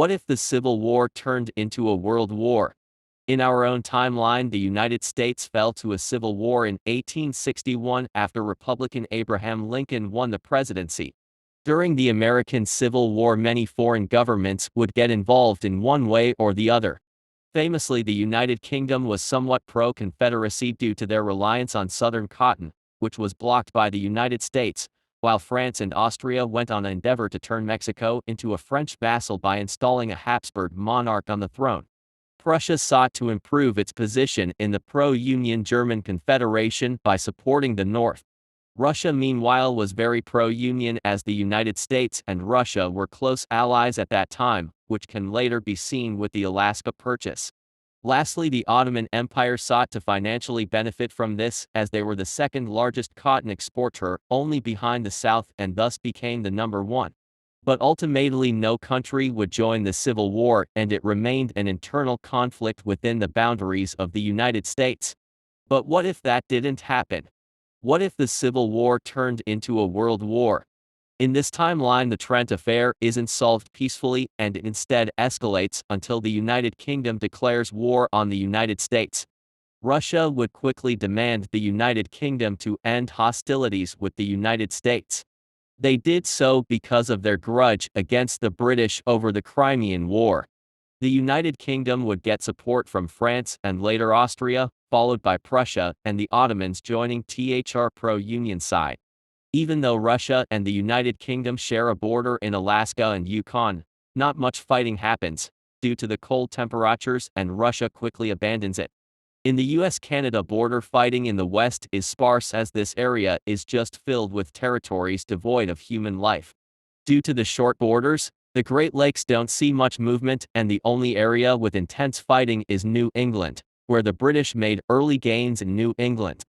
What if the Civil War turned into a world war? In our own timeline, the United States fell to a civil war in 1861 after Republican Abraham Lincoln won the presidency. During the American Civil War, many foreign governments would get involved in one way or the other. Famously, the United Kingdom was somewhat pro-Confederacy due to their reliance on Southern cotton, which was blocked by the United States, while France and Austria went on an endeavor to turn Mexico into a French vassal by installing a Habsburg monarch on the throne. Prussia sought to improve its position in the pro-Union German Confederation by supporting the North. Russia, meanwhile, was very pro-Union, as the United States and Russia were close allies at that time, which can later be seen with the Alaska Purchase. Lastly, the Ottoman Empire sought to financially benefit from this, as they were the second largest cotton exporter, only behind the South, and thus became the number one. But ultimately no country would join the Civil War, and it remained an internal conflict within the boundaries of the United States. But what if that didn't happen? What if the Civil War turned into a world war? In this timeline, the Trent Affair isn't solved peacefully, and it instead escalates until the United Kingdom declares war on the United States. Russia would quickly demand the United Kingdom to end hostilities with the United States. They did so because of their grudge against the British over the Crimean War. The United Kingdom would get support from France and later Austria, followed by Prussia and the Ottomans joining the pro-Union side. Even though Russia and the United Kingdom share a border in Alaska and Yukon, not much fighting happens, due to the cold temperatures, and Russia quickly abandons it. In the US-Canada border, fighting in the west is sparse, as this area is just filled with territories devoid of human life. Due to the short borders, the Great Lakes don't see much movement, and the only area with intense fighting is New England, where the British made early gains in New England.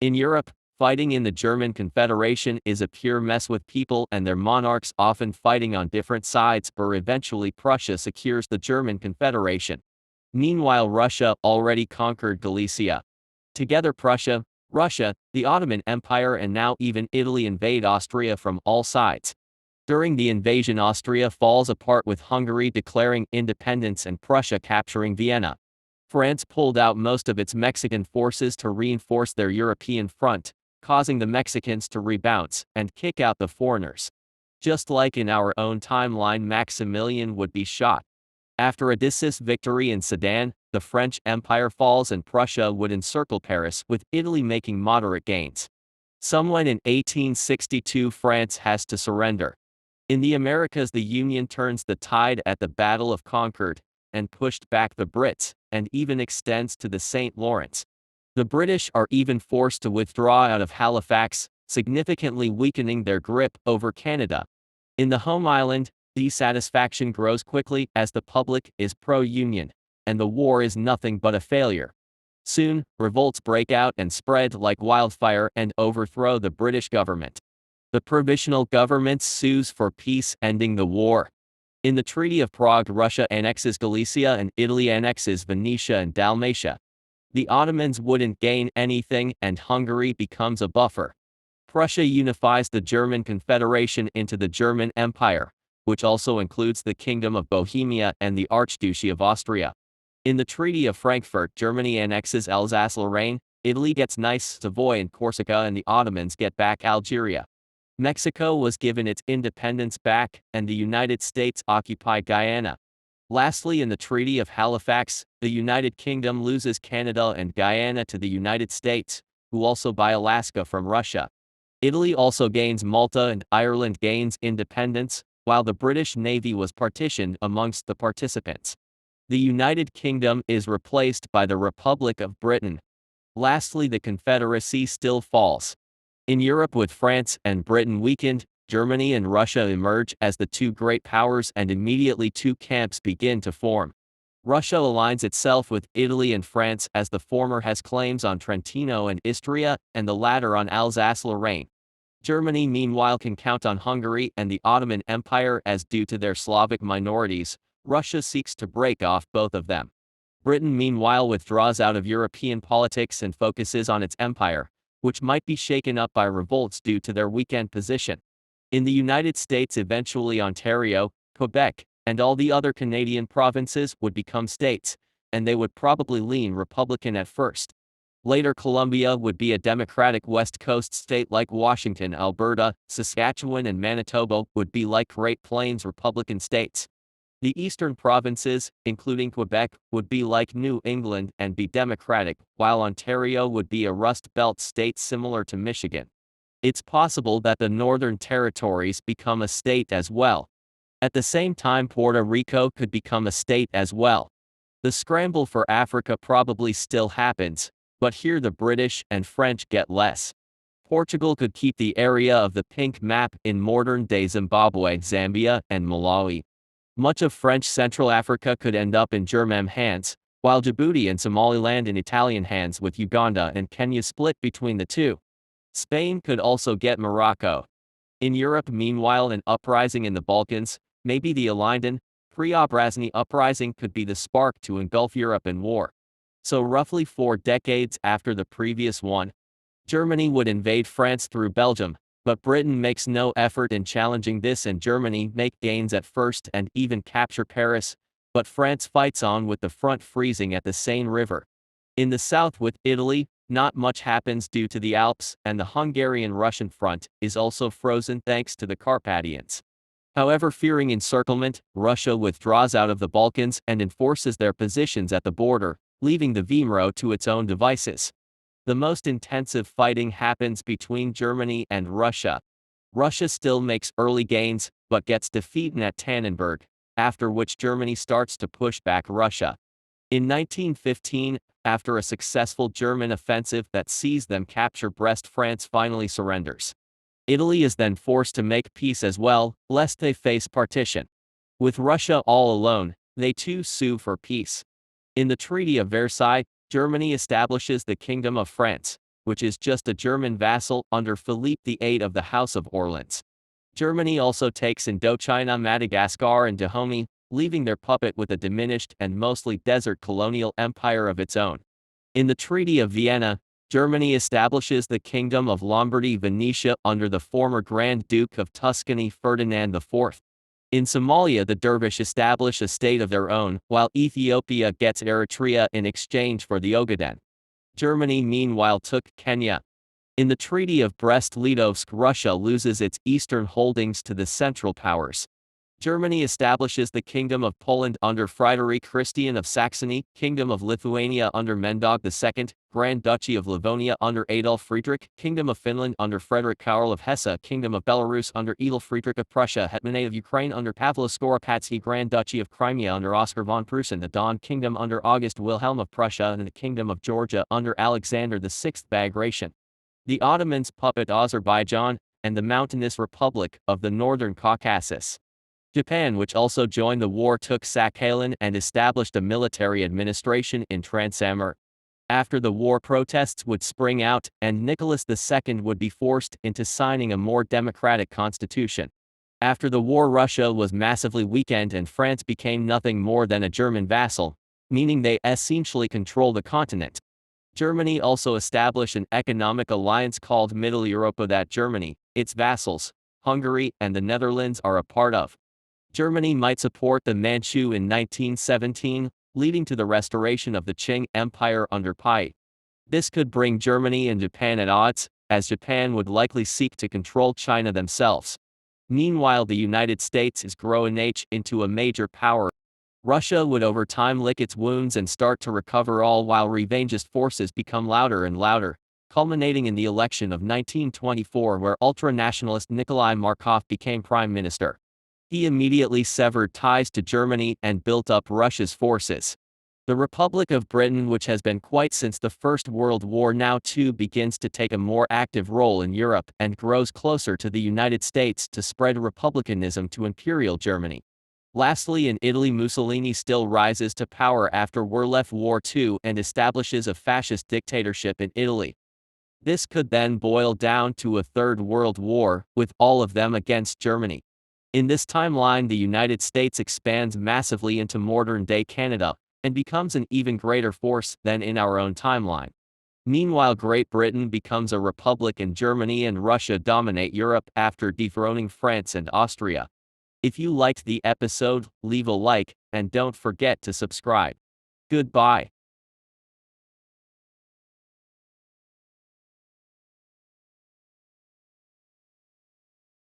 In Europe, fighting in the German Confederation is a pure mess, with people and their monarchs often fighting on different sides, but eventually Prussia secures the German Confederation. Meanwhile, Russia already conquered Galicia. Together, Prussia, Russia, the Ottoman Empire, and now even Italy invade Austria from all sides. During the invasion, Austria falls apart, with Hungary declaring independence and Prussia capturing Vienna. France pulled out most of its Mexican forces to reinforce their European front, causing the Mexicans to rebound and kick out the foreigners. Just like in our own timeline, Maximilian would be shot. After a decisive victory in Sedan, the French Empire falls and Prussia would encircle Paris, with Italy making moderate gains. Somewhere in 1862, France has to surrender. In the Americas, the Union turns the tide at the Battle of Concord, and pushed back the Brits, and even extends to the St. Lawrence. The British are even forced to withdraw out of Halifax, significantly weakening their grip over Canada. In the home island, dissatisfaction grows quickly, as the public is pro-Union, and the war is nothing but a failure. Soon, revolts break out and spread like wildfire and overthrow the British government. The provisional government sues for peace, ending the war. In the Treaty of Prague, Russia annexes Galicia and Italy annexes Venetia and Dalmatia. The Ottomans wouldn't gain anything, and Hungary becomes a buffer. Prussia unifies the German Confederation into the German Empire, which also includes the Kingdom of Bohemia and the Archduchy of Austria. In the Treaty of Frankfurt, Germany annexes Alsace-Lorraine, Italy gets Nice, Savoy and Corsica, and the Ottomans get back Algeria. Mexico was given its independence back, and the United States occupied Guyana. Lastly, in the Treaty of Halifax, the United Kingdom loses Canada and Guyana to the United States, who also buy Alaska from Russia. Italy also gains Malta, and Ireland gains independence, while the British Navy was partitioned amongst the participants. The United Kingdom is replaced by the Republic of Britain. Lastly, the Confederacy still falls. In Europe, with France and Britain weakened, Germany and Russia emerge as the two great powers, and immediately two camps begin to form. Russia aligns itself with Italy and France, as the former has claims on Trentino and Istria, and the latter on Alsace-Lorraine. Germany, meanwhile, can count on Hungary and the Ottoman Empire, as due to their Slavic minorities, Russia seeks to break off both of them. Britain, meanwhile, withdraws out of European politics and focuses on its empire, which might be shaken up by revolts due to their weakened position. In the United States, eventually Ontario, Quebec, and all the other Canadian provinces would become states, and they would probably lean Republican at first. Later, Columbia would be a Democratic West Coast state like Washington. Alberta, Saskatchewan, and Manitoba would be like Great Plains Republican states. The eastern provinces, including Quebec, would be like New England and be Democratic, while Ontario would be a Rust Belt state similar to Michigan. It's possible that the Northern Territories become a state as well. At the same time, Puerto Rico could become a state as well. The scramble for Africa probably still happens, but here the British and French get less. Portugal could keep the area of the pink map in modern-day Zimbabwe, Zambia, and Malawi. Much of French Central Africa could end up in German hands, while Djibouti and Somaliland in Italian hands, with Uganda and Kenya split between the two. Spain could also get Morocco. In Europe, meanwhile, an uprising in the Balkans, maybe the Alinden, Preobrazheny uprising, could be the spark to engulf Europe in war. So roughly 4 decades after the previous one, Germany would invade France through Belgium, but Britain makes no effort in challenging this, and Germany make gains at first and even capture Paris, but France fights on with the front freezing at the Seine River. In the south with Italy, not much happens due to the Alps, and the Hungarian-Russian front is also frozen thanks to the Carpathians. However, fearing encirclement, Russia withdraws out of the Balkans and enforces their positions at the border, leaving the Vimro to its own devices. The most intensive fighting happens between Germany and Russia. Russia still makes early gains, but gets defeated at Tannenberg, after which Germany starts to push back Russia. In 1915, after a successful German offensive that sees them capture Brest, France finally surrenders. Italy is then forced to make peace as well, lest they face partition. With Russia all alone, they too sue for peace. In the Treaty of Versailles, Germany establishes the Kingdom of France, which is just a German vassal under Philippe VIII of the House of Orleans. Germany also takes Indochina, Madagascar, and Dahomey, leaving their puppet with a diminished and mostly desert colonial empire of its own. In the Treaty of Vienna, Germany establishes the Kingdom of Lombardy-Venetia under the former Grand Duke of Tuscany Ferdinand IV. In Somalia, the Dervish establish a state of their own, while Ethiopia gets Eritrea in exchange for the Ogaden. Germany meanwhile took Kenya. In the Treaty of Brest-Litovsk, Russia loses its eastern holdings to the Central Powers. Germany establishes the Kingdom of Poland under Friedrich Christian of Saxony, Kingdom of Lithuania under Mendog II, Grand Duchy of Livonia under Adolf Friedrich, Kingdom of Finland under Frederick Karl of Hesse, Kingdom of Belarus under Adolf Friedrich of Prussia, Hetmanate of Ukraine under Pavlo Skoropadsky, Grand Duchy of Crimea under Oscar von Prussen, the Don Kingdom under August Wilhelm of Prussia, and the Kingdom of Georgia under Alexander VI Bagration. The Ottomans puppet Azerbaijan, and the mountainous Republic of the Northern Caucasus. Japan, which also joined the war, took Sakhalin and established a military administration in Transamur. After the war, protests would spring out, and Nicholas II would be forced into signing a more democratic constitution. After the war, Russia was massively weakened and France became nothing more than a German vassal, meaning they essentially control the continent. Germany also established an economic alliance called Middle Europa that Germany, its vassals, Hungary, and the Netherlands are a part of. Germany might support the Manchu in 1917, leading to the restoration of the Qing Empire under Pai. This could bring Germany and Japan at odds, as Japan would likely seek to control China themselves. Meanwhile, the United States is growing into a major power. Russia would over time lick its wounds and start to recover, all while revanchist forces become louder and louder, culminating in the election of 1924 where ultra-nationalist Nikolai Markov became prime minister. He immediately severed ties to Germany and built up Russia's forces. The Republic of Britain, which has been quite since the First World War, now too begins to take a more active role in Europe and grows closer to the United States to spread republicanism to Imperial Germany. Lastly, in Italy, Mussolini still rises to power after World War II and establishes a fascist dictatorship in Italy. This could then boil down to a Third World War, with all of them against Germany. In this timeline, the United States expands massively into modern-day Canada, and becomes an even greater force than in our own timeline. Meanwhile, Great Britain becomes a republic and Germany and Russia dominate Europe after dethroning France and Austria. If you liked the episode, leave a like, and don't forget to subscribe. Goodbye.